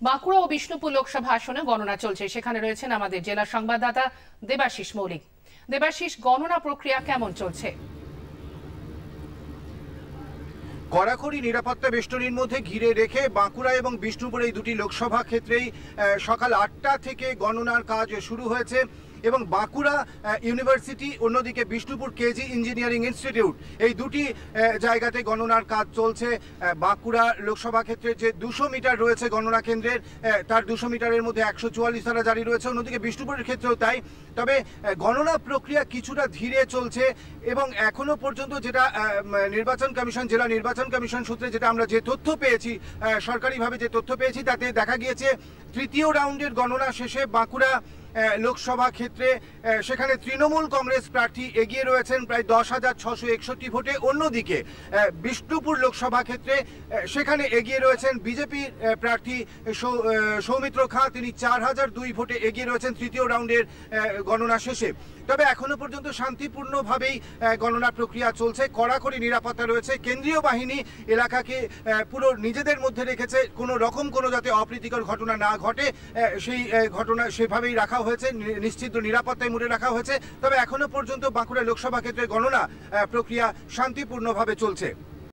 বাঁকুড়া ও বিষ্ণুপুর লোকসভা আসনে গণনা চলছে, সেখানে রয়েছেন আমাদের জেলা সংবাদদাতা দেবাশিস মৌলিক। দেবাশিস, গণনা প্রক্রিয়া কেমন চলছে? কড়াকড়ি নিরাপত্তা বেষ্টনীর মধ্যে ঘিরে রেখে বাঁকুড়া এবং বিষ্ণুপুর এই দুটি লোকসভা ক্ষেত্রেই সকাল 8টা থেকে গণনার কাজ শুরু হয়েছে এবং বাঁকুড়া ইউনিভার্সিটি, অন্যদিকে বিষ্ণুপুর কেজি ইঞ্জিনিয়ারিং ইনস্টিটিউট, এই দুটি জায়গাতে গণনার কাজ চলছে। বাঁকুড়া লোকসভা ক্ষেত্রে যে 200 মিটার রয়েছে গণনা কেন্দ্রের, তার 200 মিটারের মধ্যে 144 ধারা জারি রয়েছে, অন্যদিকে বিষ্ণুপুরের ক্ষেত্রেও তাই। তবে গণনা প্রক্রিয়া কিছুটা ধীরে চলছে এবং এখনো পর্যন্ত যেটা নির্বাচন কমিশন, জেলা নির্বাচন কমিশন সূত্রে যেটা আমরা যে তথ্য পেয়েছি, সরকারিভাবে যে তথ্য পেয়েছি, তাতে দেখা গিয়েছে তৃতীয় রাউন্ডের গণনা শেষে বাঁকুড়া লোকসভা ক্ষেত্রে সেখানে তৃণমূল কংগ্রেস প্রার্থী এগিয়ে রয়েছেন প্রায় 10,661 ভোটে। অন্যদিকে বিষ্ণুপুর লোকসভা ক্ষেত্রে সেখানে এগিয়ে রয়েছেন বিজেপির প্রার্থী সৌমিত্র খাঁ, তিনি 4,002 ভোটে এগিয়ে রয়েছেন তৃতীয় রাউন্ডের গণনা শেষে। তবে এখনো পর্যন্ত শান্তিপূর্ণভাবেই গণনা প্রক্রিয়া চলছে, কড়াকড়ি নিরাপত্তা রয়েছে। কেন্দ্রীয় বাহিনী এলাকাকে পুরো নিজেদের মধ্যে রেখেছে, কোনো রকম কোনো যাতে অপ্রীতিকর ঘটনা না ঘটে সেই ঘটনা সেভাবেই রাখা হয়েছে, নিশ্চিত নিরাপত্তায় মুড়ে রাখা হয়েছে। তবে এখনো পর্যন্ত বাঁকুড়া লোকসভা ক্ষেত্রে গণনা প্রক্রিয়া শান্তিপূর্ণভাবে চলছে।